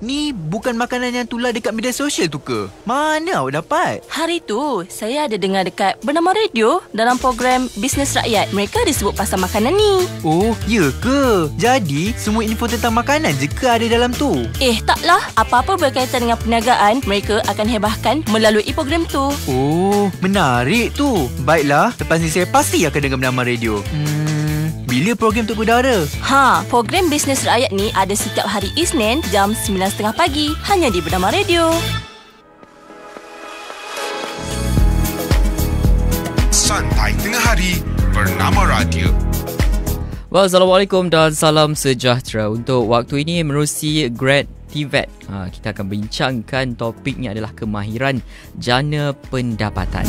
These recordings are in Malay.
Ni bukan makanan yang tular dekat media sosial tu ke? Mana awak dapat? Hari tu, saya ada dengar dekat Bernama Radio dalam program Bisnes Rakyat. Mereka disebut pasal makanan ni. Oh, ya ke? Jadi, semua info tentang makanan je ke ada dalam tu? Taklah. Apa-apa berkaitan dengan perniagaan, mereka akan hebahkan melalui program tu. Oh, menarik tu. Baiklah, lepas ni saya pasti akan dengar Bernama Radio. Bila program tu berdarah? Program Bisnes Rakyat ni ada setiap hari Isnin jam 9.30 pagi. Hanya di Bernama Radio. Santai Tengah Hari Bernama Radio. Assalamualaikum dan salam sejahtera. Untuk waktu ini menerusi Grad TVET. Kita akan bincangkan topiknya adalah kemahiran jana pendapatan.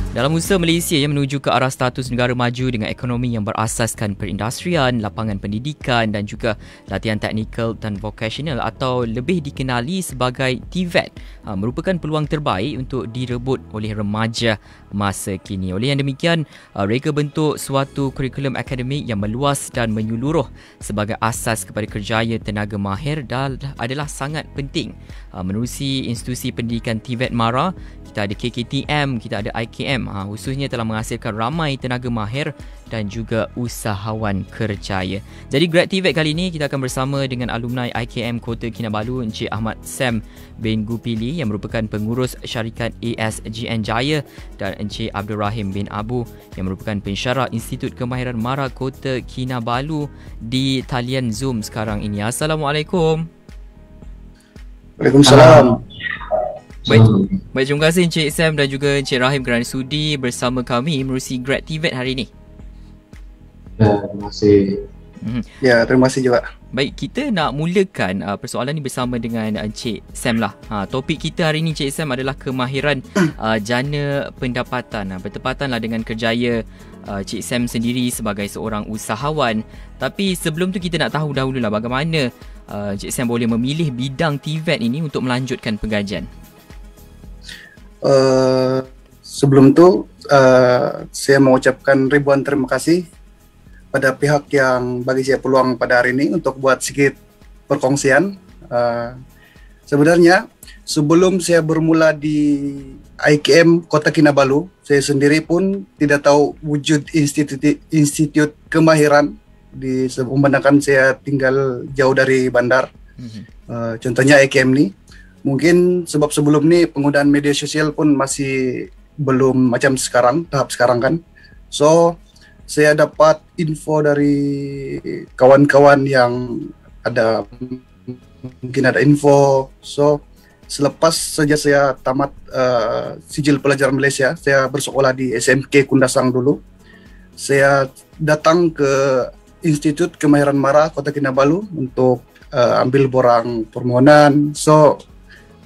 Dalam usaha Malaysia yang menuju ke arah status negara maju dengan ekonomi yang berasaskan perindustrian, lapangan pendidikan dan juga latihan teknikal dan vocational atau lebih dikenali sebagai TVET merupakan peluang terbaik untuk direbut oleh remaja masa kini. Oleh yang demikian, reka bentuk suatu kurikulum akademik yang meluas dan menyeluruh sebagai asas kepada kerjaya tenaga mahir adalah sangat penting. Menerusi institusi pendidikan TVET MARA, kita ada KKTM, kita ada IKM, khususnya telah menghasilkan ramai tenaga mahir dan juga usahawan kerjaya. Jadi Grad TVET kali ini kita akan bersama dengan alumni IKM Kota Kinabalu, Encik Ahmad Sam bin Gupili yang merupakan pengurus syarikat ASGN Jaya dan Encik Abdul Rahim bin Abu yang merupakan pensyarah Institut Kemahiran MARA Kota Kinabalu di talian Zoom sekarang ini. Assalamualaikum. Waalaikumsalam. Baik, terima kasih Encik Sam dan juga Encik Rahim kerana sudi bersama kami menerusi Grad TVET hari ini. Terima kasih. Ya, terima kasih juga. Baik, kita nak mulakan persoalan ni bersama dengan Encik Sam lah. Topik kita hari ini Encik Sam adalah kemahiran jana pendapatan. Bertepatanlah dengan kerjaya Encik Sam sendiri sebagai seorang usahawan. Tapi sebelum tu kita nak tahu dahululah bagaimana Encik Sam boleh memilih bidang TVET ini untuk melanjutkan pengajian. Sebelum tu saya mengucapkan ribuan terima kasih pada pihak yang bagi saya peluang pada hari ini untuk buat sedikit perkongsian. Sebenarnya sebelum saya bermula di IKM Kota Kinabalu, saya sendiri pun tidak tahu wujud institut kemahiran di memandangkan saya tinggal jauh dari bandar. Contohnya IKM ni. Mungkin sebab sebelum ni penggunaan media sosial pun masih belum macam sekarang, tahap sekarang kan. So, saya dapat info dari kawan-kawan yang ada, mungkin ada info. So, selepas saja saya tamat sijil pelajar Malaysia, saya bersekolah di SMK Kundasang dulu. Saya datang ke Institut Kemahiran MARA Kota Kinabalu untuk ambil borang permohonan. So,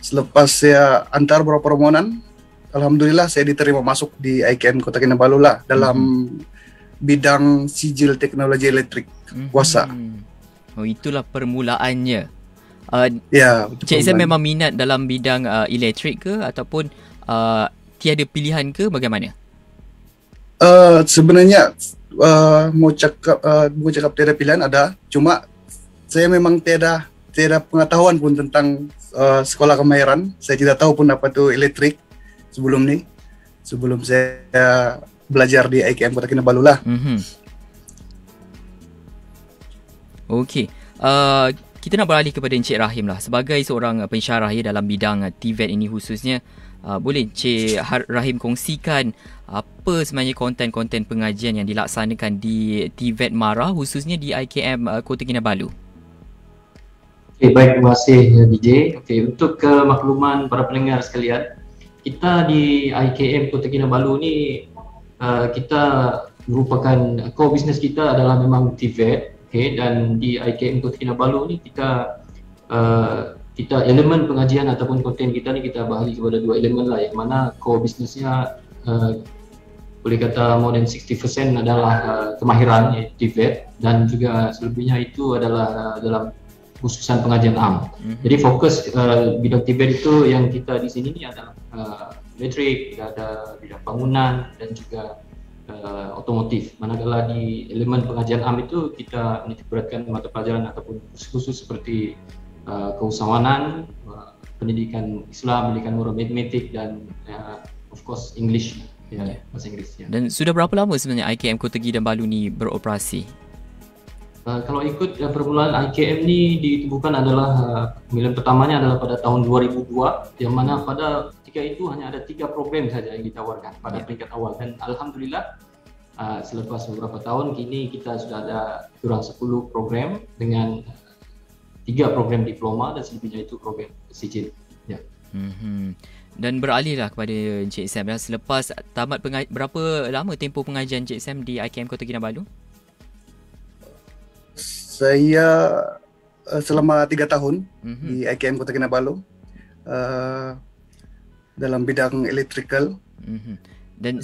selepas saya antar beberapa permohonan, alhamdulillah saya diterima masuk di IKM Kota Kinabalu lah dalam bidang sijil teknologi elektrik kuasa. Oh, itulah permulaannya. Ya, Cik Sam memang minat dalam bidang elektrik ke ataupun tiada pilihan ke bagaimana? Sebenarnya mau cakap tiada pilihan ada, cuma saya memang tiada pengetahuan pun tentang sekolah kemahiran. Saya tidak tahu pun apa itu elektrik sebelum saya belajar di IKM Kota Kinabalu lah. Okey. Kita nak beralih kepada Encik Rahim lah. Sebagai seorang pensyarah dalam bidang TVET ini khususnya, boleh Encik Rahim kongsikan apa sebenarnya konten-konten pengajian yang dilaksanakan di TVET MARA khususnya di IKM Kota Kinabalu? Baik, terima kasih DJ. Untuk kemakluman para pendengar sekalian, kita di IKM Kota Kinabalu ni kita merupakan core business kita adalah memang TVET. Dan di IKM Kota Kinabalu ni kita elemen pengajian ataupun konten kita ni kita bahagi kepada dua elemen lah, yang mana core businessnya boleh kata more than 60% adalah kemahiran TVET dan juga selebihnya itu adalah dalam khususan pengajian am. Jadi fokus bidang TVET itu yang kita di sini ni adalah elektrik, ada bidang bangunan dan juga otomotif. Manakala di elemen pengajian am itu kita menitik beratkan mata pelajaran ataupun khusus seperti keusahawanan, pendidikan Islam, pendidikan moral matematik dan of course English, bahasa Inggeris. Dan sudah berapa lama sebenarnya IKM Kota Kinabalu ni beroperasi? Kalau ikut permulaan IKM ni ditubuhkan adalah pemilihan pertamanya adalah pada tahun 2002, yang mana pada ketika itu hanya ada 3 program saja yang ditawarkan pada peringkat awal, dan alhamdulillah selepas beberapa tahun kini kita sudah ada kurang 10 program dengan 3 program diploma dan selebihnya itu program sijil. Dan beralihlah kepada Encik Sam, selepas tamat berapa lama tempoh pengajian Encik Sam di IKM Kota Kinabalu? Saya selama 3 tahun di IKM Kota Kinabalu dalam bidang electrical. Dan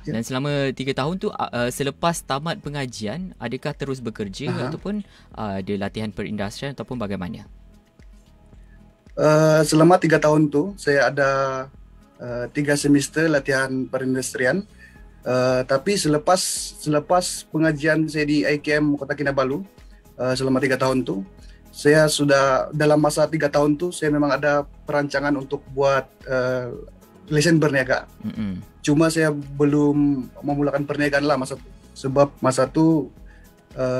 dan selama 3 tahun tu selepas tamat pengajian, adakah terus bekerja ataupun ada latihan perindustrian ataupun bagaimana? Selama 3 tahun tu saya ada 3 semester latihan perindustrian. Tapi selepas pengajian saya di IKM Kota Kinabalu selama 3 tahun tu, saya sudah dalam masa 3 tahun tu saya memang ada perancangan untuk buat lesen berniaga. Cuma saya belum memulakan perniagaan lah masa tu, sebab masa tu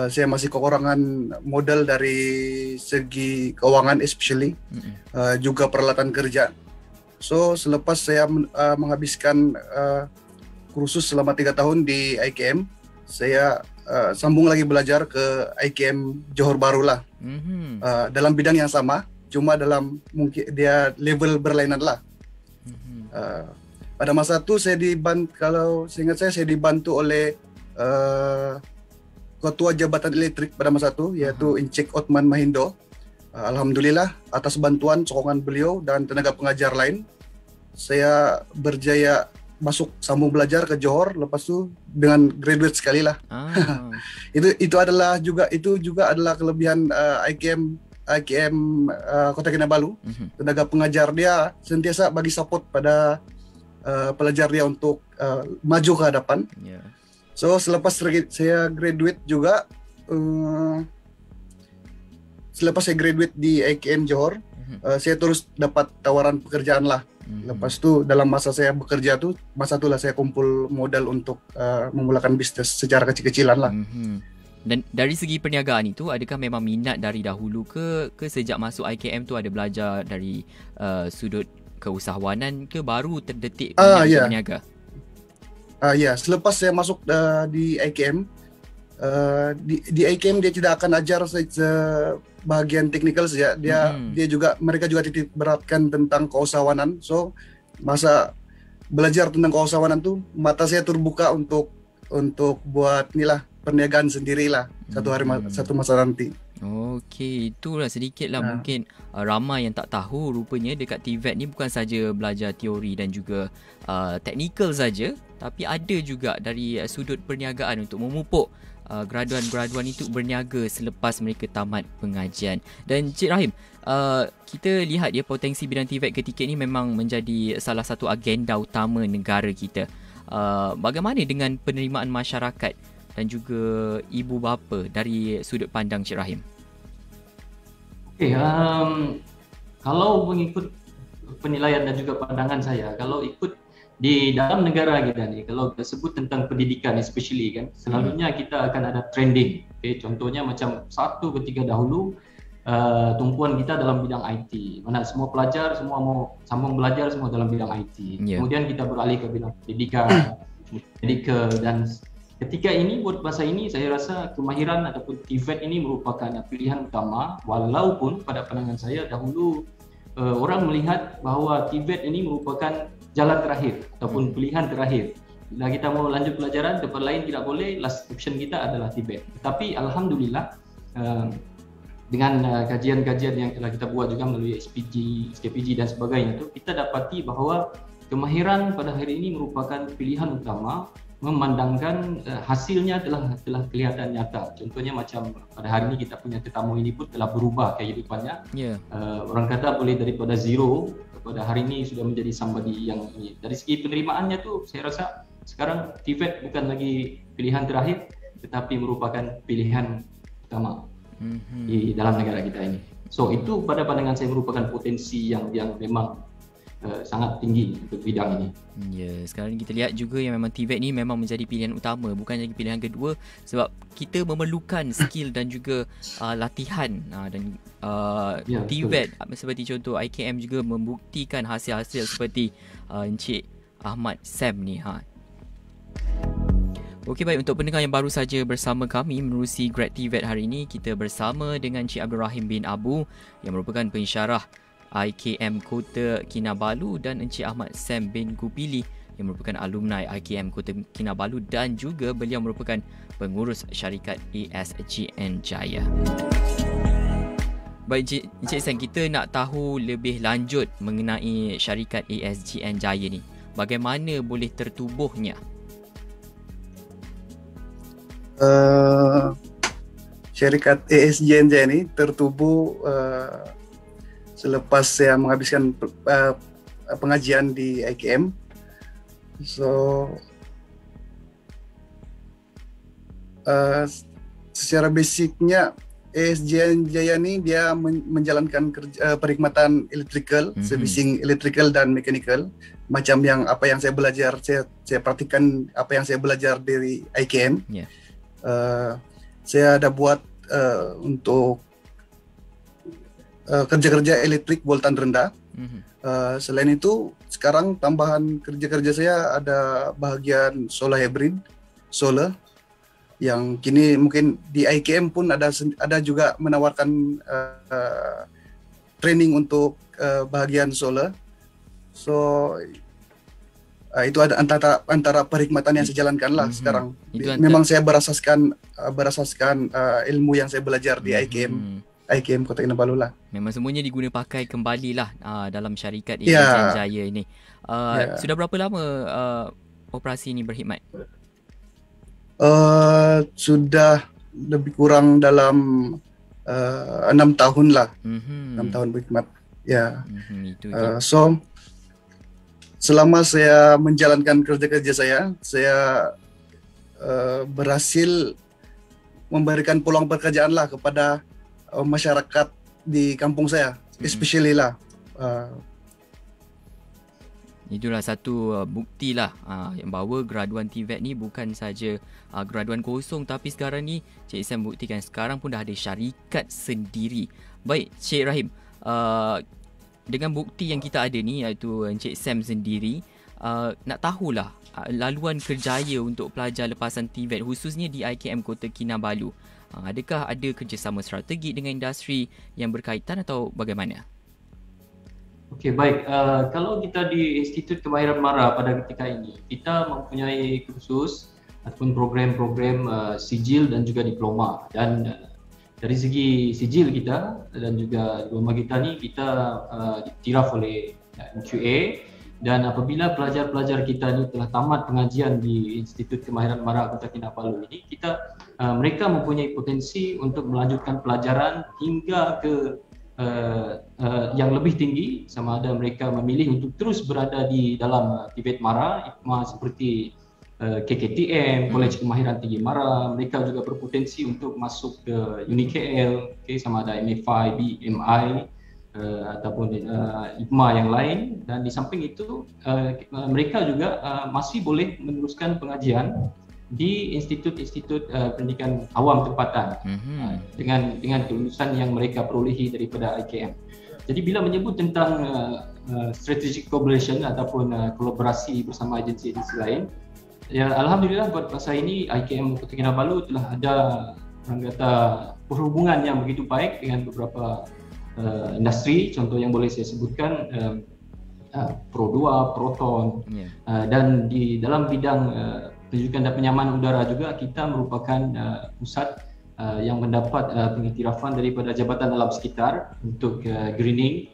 saya masih kekurangan modal dari segi keuangan especially, juga peralatan kerja. So selepas saya menghabiskan kursus selama 3 tahun di IKM, saya sambung lagi belajar ke IKM Johor Bahru lah. Dalam bidang yang sama, cuma dalam mungkin dia level berlainan lah. Pada masa itu kalau seingat saya dibantu oleh Ketua Jabatan Elektrik pada masa itu, yaitu Encik Othman Mahindo. Alhamdulillah atas bantuan sokongan beliau dan tenaga pengajar lain, saya berjaya sambung belajar ke Johor, lepas tu dengan graduate sekali lah. Itu juga adalah kelebihan IKM Kota Kinabalu. Tenaga pengajar dia sentiasa bagi support pada pelajar dia untuk maju ke hadapan. So selepas saya graduate juga, selepas saya graduate di IKM Johor, saya terus dapat tawaran pekerjaan lah. Lepas tu dalam masa saya bekerja tu, masa itulah saya kumpul modal untuk memulakan bisnis secara kecil-kecilan lah. Dan dari segi perniagaan itu, adakah memang minat dari dahulu ke sejak masuk IKM tu ada belajar dari sudut keusahawanan ke baru terdetik berniaga? Selepas saya masuk di IKM, di IKM dia tidak akan ajar bahagian teknikal saja. Mereka juga titik beratkan tentang keusahawanan. So masa belajar tentang keusahawanan tu, mata saya terbuka untuk buat perniagaan sendirilah satu masa nanti. Okey, itulah sedikitlah mungkin ramai yang tak tahu rupanya dekat TVET ni bukan saja belajar teori dan juga teknikal saja, tapi ada juga dari sudut perniagaan untuk memupuk graduan-graduan itu berniaga selepas mereka tamat pengajian. Dan Cik Rahim, kita lihat potensi bidang TVET ketika ini memang menjadi salah satu agenda utama negara kita. Bagaimana dengan penerimaan masyarakat dan juga ibu bapa dari sudut pandang Cik Rahim? Kalau mengikut penilaian dan juga pandangan saya, kalau ikut di dalam negara kita ni, kalau tersebut tentang pendidikan especially kan, selalunya kita akan ada trending. Contohnya macam 1 ke 3 dahulu, tumpuan kita dalam bidang IT, mana semua pelajar semua mau sambung belajar semua dalam bidang IT. Kemudian kita beralih ke bidang pendidikan, medical, dan ketika ini buat masa ini saya rasa kemahiran ataupun TVET ini merupakan pilihan utama, walaupun pada pandangan saya dahulu orang melihat bahawa TVET ini merupakan jalan terakhir ataupun pilihan terakhir. Bila kita mau lanjut pelajaran, tempat lain tidak boleh, last option kita adalah TVET. Tetapi alhamdulillah dengan kajian-kajian yang telah kita buat juga melalui SKPG dan sebagainya itu, kita dapati bahawa kemahiran pada hari ini merupakan pilihan utama, memandangkan hasilnya telah kelihatan nyata. Contohnya macam pada hari ini kita punya tetamu ini pun telah berubah kehidupannya. Orang kata boleh daripada zero kepada hari ini sudah menjadi somebody yang ini. Dari segi penerimaannya tu saya rasa sekarang TVET bukan lagi pilihan terakhir tetapi merupakan pilihan utama. di dalam negara kita ini. So itu pada pandangan saya merupakan potensi yang memang sangat tinggi untuk bidang ini. Ya, sekarang kita lihat juga yang memang TVET ni memang menjadi pilihan utama, bukan lagi pilihan kedua, sebab kita memerlukan skill dan juga latihan dan TVET seperti contoh IKM juga membuktikan hasil-hasil seperti Encik Ahmad Sam ni. Okey, baik, untuk pendengar yang baru saja bersama kami menerusi Grad TVET hari ini, kita bersama dengan Encik Abdul Rahim bin Abu yang merupakan pensyarah IKM Kota Kinabalu dan Encik Ahmad Sam bin Gupili yang merupakan alumni IKM Kota Kinabalu dan juga beliau merupakan pengurus syarikat ASGN Jaya. Baik Encik Sam, kita nak tahu lebih lanjut mengenai syarikat ASGN Jaya ni. Bagaimana boleh tertubuhnya? Syarikat ASGN Jaya ni tertubuh selepas saya menghabiskan pengajian di IKM. So secara basicnya ASGN Jaya ni dia menjalankan perkhidmatan electrical, servicing electrical dan mechanical, macam yang apa yang saya belajar, saya praktikan apa yang saya belajar dari IKM. Saya ada buat untuk kerja-kerja elektrik voltan rendah. Selain itu, sekarang tambahan kerja-kerja saya ada bahagian solar hybrid, solar, yang kini mungkin di IKM pun ada juga menawarkan training untuk bahagian solar. So itu ada antara perkhidmatan yang saya jalankan lah sekarang. Memang saya berasaskan ilmu yang saya belajar di IKM Kota Kinabalu lah. Memang semuanya diguna pakai kembali lah dalam syarikat ASGN Jaya ini. Sudah berapa lama operasi ini berkhidmat? Sudah lebih kurang dalam 6 tahun lah. 6 tahun berkhidmat. So selama saya menjalankan kerja-kerja saya berhasil memberikan peluang pekerjaan lah kepada masyarakat di kampung saya, especially lah. Itulah satu bukti lah yang bahawa graduan TVET ni bukan saja graduan kosong, tapi sekarang ni Cik Sam buktikan sekarang pun dah ada syarikat sendiri. Baik Cik Rahim, dengan bukti yang kita ada ni, iaitu Encik Sam sendiri, nak tahulah laluan kerjaya untuk pelajar lepasan TVET khususnya di IKM Kota Kinabalu. Adakah ada kerjasama strategi dengan industri yang berkaitan atau bagaimana? Okey, baik. Kalau kita di Institut Kemahiran MARA pada ketika ini, kita mempunyai kursus ataupun program-program sijil dan juga diploma. Dan dari segi sijil kita dan juga diploma kita ni, kita diiktiraf oleh MQA. Dan apabila pelajar-pelajar kita ni telah tamat pengajian di Institut Kemahiran MARA Kota Kinabalu ini, mereka mempunyai potensi untuk melanjutkan pelajaran hingga ke yang lebih tinggi, sama ada mereka memilih untuk terus berada di dalam TVET MARA, IKMA seperti KKTM, Kolej Kemahiran Tinggi MARA. Mereka juga berpotensi untuk masuk ke UniKL, sama ada MFI, BMI, ataupun IKMA yang lain. Dan di samping itu mereka juga masih boleh meneruskan pengajian di institut-institut pendidikan awam tempatan dengan kelulusan yang mereka perolehi daripada IKM. Jadi bila menyebut tentang strategic collaboration ataupun kolaborasi bersama agensi-agensi lain, ya alhamdulillah buat masa ini IKM Kota Kinabalu telah ada orang kata perhubungan yang begitu baik dengan beberapa industri. Contoh yang boleh saya sebutkan Pro2, Proton, dan di dalam bidang pendidikan dan penyamanan udara juga kita merupakan pusat yang mendapat pengiktirafan daripada Jabatan Alam Sekitar untuk greening.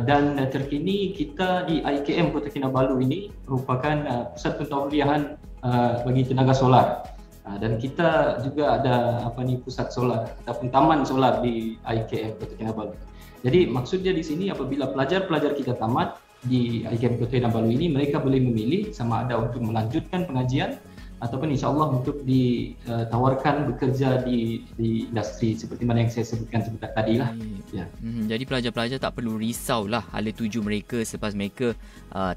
Dan terkini kita di IKM Kota Kinabalu ini merupakan pusat pentauliahan bagi tenaga solar. Dan kita juga ada pusat solar ataupun taman solar di IKM Kota Kinabalu. Jadi maksudnya di sini apabila pelajar-pelajar kita tamat di IKM Kota Kinabalu ini, mereka boleh memilih sama ada untuk melanjutkan pengajian ataupun insya-Allah untuk ditawarkan bekerja di industri seperti mana yang saya sebutkan sebentar tadi lah. Ya. Jadi pelajar-pelajar tak perlu risaulah hala tuju mereka selepas mereka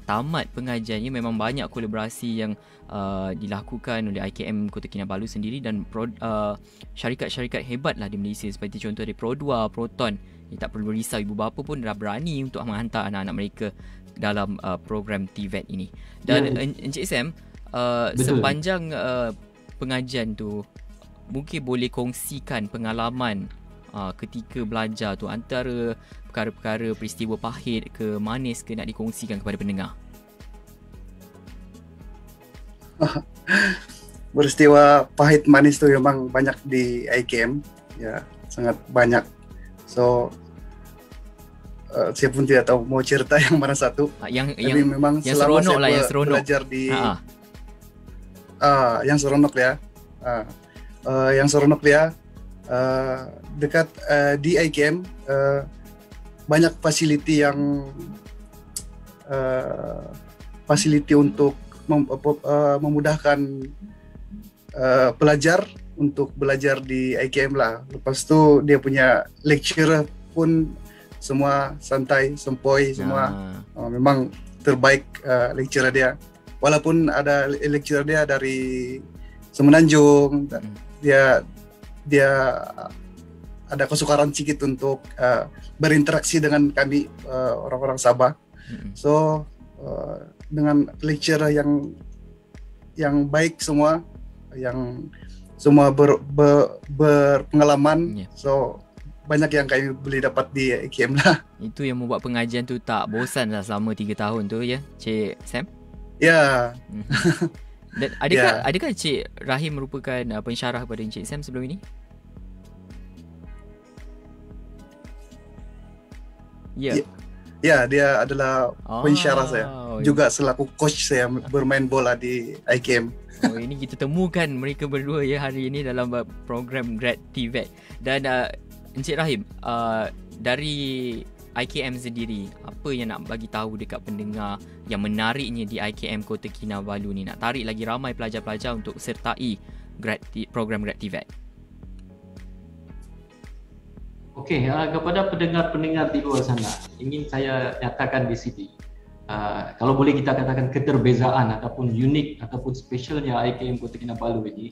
tamat pengajiannya. Memang banyak kolaborasi yang dilakukan oleh IKM Kota Kinabalu sendiri dan syarikat-syarikat hebat lah di Malaysia, seperti contoh ada Produa, Proton. Tak perlu risau, ibu bapa pun dah berani untuk menghantar anak-anak mereka dalam program TVET ini. Dan Encik Sam, sepanjang pengajian tu, mungkin boleh kongsikan pengalaman ketika belajar tu, antara perkara-perkara peristiwa pahit ke manis ke, nak dikongsikan kepada pendengar. Peristiwa pahit manis tu memang banyak di IKM, ya, sangat banyak. So saya pun tidak tahu mau cerita yang mana satu. Tapi memang yang selama seronok saya lah, yang seronok. belajar di yang seronok ya. Yang seronok ya, dekat di IKM banyak fasiliti yang fasiliti untuk memudahkan pelajar untuk belajar di IKM lah. Lepas tu dia punya lecturer pun semua santai, sempoi semua. Memang terbaik lecturer dia. Walaupun ada lecturer dia dari Semenanjung, dia ada kesukaran sedikit untuk berinteraksi dengan kami orang-orang Sabah. So dengan lecturer yang baik semua, yang semua berpengalaman. So banyak yang kami boleh dapat di IKM lah. Itu yang membuat pengajian tu tak bosan lah selama 3 tahun tu, ya Cik Sam? Ya. Dan adakah Cik Rahim merupakan pensyarah kepada Encik Sam sebelum ini? Ya. Ya, dia adalah pensyarah saya. Juga selaku coach saya bermain bola di IKM. Ini kita temukan mereka berdua ya hari ini dalam program Grad TVET. Dan Encik Rahim, dari IKM sendiri, apa yang nak bagi tahu dekat pendengar yang menariknya di IKM Kota Kinabalu ni, nak tarik lagi ramai pelajar-pelajar untuk sertai program Grad TVET? Okey, kepada pendengar-pendengar di luar sana, ingin saya nyatakan di sini, kalau boleh kita katakan keterbezaan ataupun unik ataupun specialnya IKM Kota Kinabalu ini.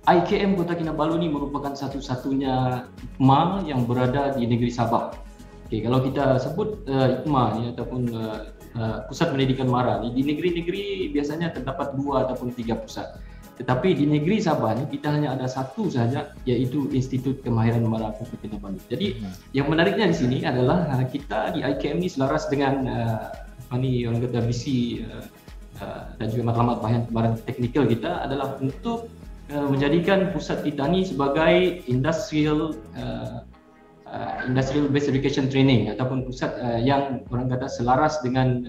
IKM Kota Kinabalu ini merupakan satu-satunya IKMA yang berada di negeri Sabah. Okey, kalau kita sebut IKMA ni ataupun pusat pendidikan MARA ni, di negeri-negeri biasanya terdapat 2 ataupun 3 pusat. Tetapi di negeri Sabah ni kita hanya ada satu saja, iaitu Institut Kemahiran MARA Kota Kinabalu. Jadi yang menariknya di sini adalah kita di IKM ni selaras dengan orang kata visi dan juga matlamat bahan teknikal kita adalah untuk menjadikan pusat kita ni sebagai industrial based education training ataupun pusat yang orang kata selaras dengan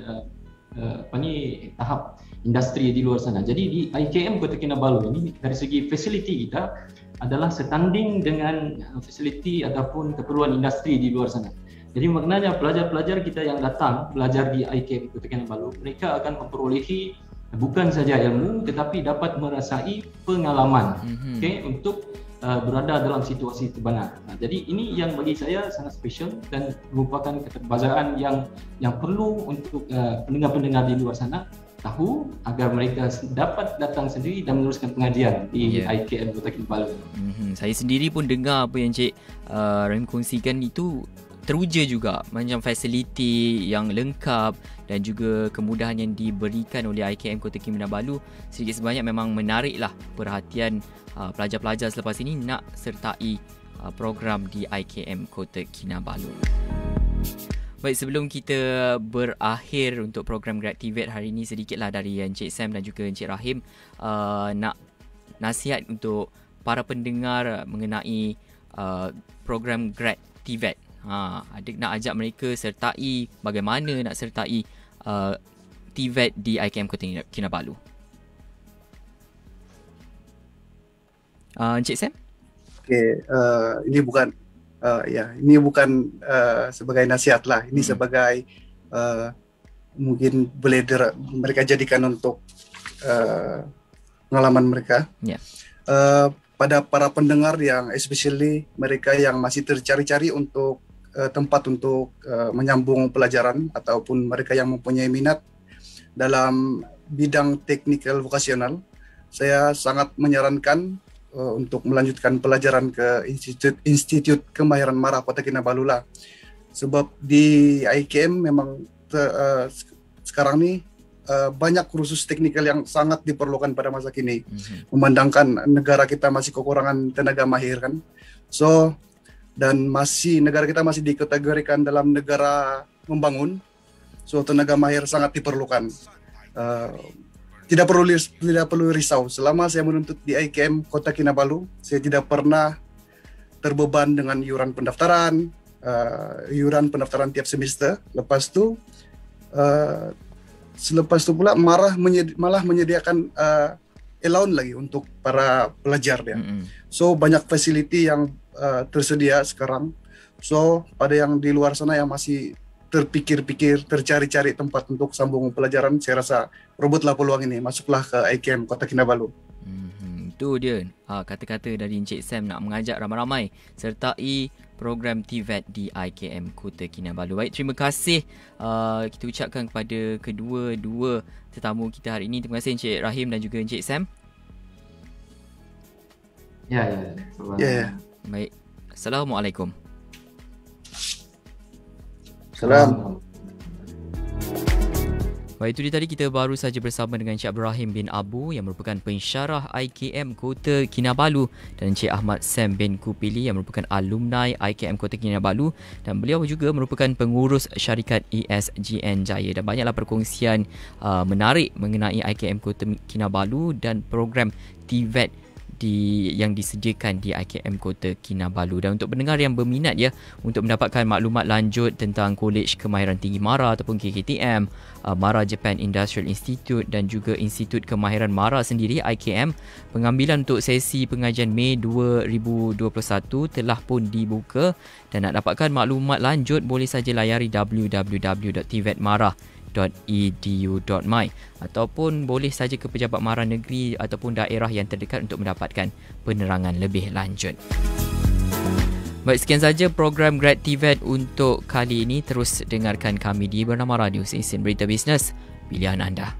tahap industri di luar sana. Jadi di IKM Kota Kinabalu ini dari segi fasiliti kita adalah setanding dengan fasiliti ataupun keperluan industri di luar sana. Jadi maknanya pelajar-pelajar kita yang datang belajar di IKM Kota Kinabalu, mereka akan memperolehi bukan saja ilmu tetapi dapat merasai pengalaman untuk berada dalam situasi terbenar. Jadi ini yang bagi saya sangat special dan merupakan keterbezaan yang perlu untuk pendengar-pendengar di luar sana tahu agar mereka dapat datang sendiri dan meneruskan pengajian di IKM Kota Kinabalu. Saya sendiri pun dengar apa yang Cik Rahim kongsikan itu, teruja juga macam fasiliti yang lengkap dan juga kemudahan yang diberikan oleh IKM Kota Kinabalu sedikit sebanyak memang menariklah perhatian pelajar-pelajar selepas ini nak sertai program di IKM Kota Kinabalu. Baik, sebelum kita berakhir untuk program Grad TVET hari ini, sedikitlah dari Encik Sam dan juga Encik Rahim nak nasihat untuk para pendengar mengenai program Grad TVET. Adik nak ajak mereka sertai, bagaimana nak sertai TVET di IKM Kota Kinabalu. Encik Sam? Okey, ini bukan sebagai nasihat lah. Ini sebagai mungkin boleh mereka jadikan untuk pengalaman mereka. Ya. Pada para pendengar yang especially mereka yang masih tercari-cari untuk tempat untuk menyambung pelajaran ataupun mereka yang mempunyai minat dalam bidang teknikal vokasional, saya sangat menyarankan untuk melanjutkan pelajaran ke Institut Kemahiran MARA Kota Kinabalu lah. Sebab di IKM memang sekarang ni banyak kursus teknikal yang sangat diperlukan pada masa kini. Memandangkan negara kita masih kekurangan tenaga mahir kan. So, dan negara kita masih dikategorikan dalam negara membangun. So, tenaga mahir sangat diperlukan. Tidak perlu risau. Selama saya menuntut di IKM Kota Kinabalu, saya tidak pernah terbeban dengan iuran pendaftaran tiap semester. Selepas itu pula malah menyediakan allowance lagi untuk para pelajar dia. So banyak facility yang tersedia sekarang. So pada yang di luar sana yang masih terpikir-pikir, tercari-cari tempat untuk sambung pelajaran, saya rasa robotlah peluang ini, masuklah ke IKM Kota Kinabalu. Itu dia kata-kata dari Encik Sam nak mengajak ramai-ramai sertai program TVET di IKM Kota Kinabalu. Baik, terima kasih kita ucapkan kepada kedua-dua tetamu kita hari ini. Terima kasih Encik Rahim dan juga Encik Sam. Ya. Baik, Assalamualaikum. Salam. Baik, itu dia tadi kita baru saja bersama dengan Encik Ibrahim bin Abu yang merupakan pensyarah IKM Kota Kinabalu dan Encik Ahmad Sam bin Kupili yang merupakan alumni IKM Kota Kinabalu dan beliau juga merupakan pengurus syarikat ESGN Jaya, dan banyaklah perkongsian menarik mengenai IKM Kota Kinabalu dan program TVET yang disediakan di IKM Kota Kinabalu. Dan untuk pendengar yang berminat untuk mendapatkan maklumat lanjut tentang Kolej Kemahiran Tinggi MARA ataupun KKTM, MARA Japan Industrial Institute dan juga Institut Kemahiran MARA sendiri IKM, pengambilan untuk sesi pengajian Mei 2021 telah pun dibuka, dan nak dapatkan maklumat lanjut boleh saja layari www.tvetmara.edu.my ataupun boleh saja ke pejabat MARA negeri ataupun daerah yang terdekat untuk mendapatkan penerangan lebih lanjut. Baik, sekian saja program Grad TVET untuk kali ini. Terus dengarkan kami di Bernama Radio, stesen berita bisnes pilihan anda.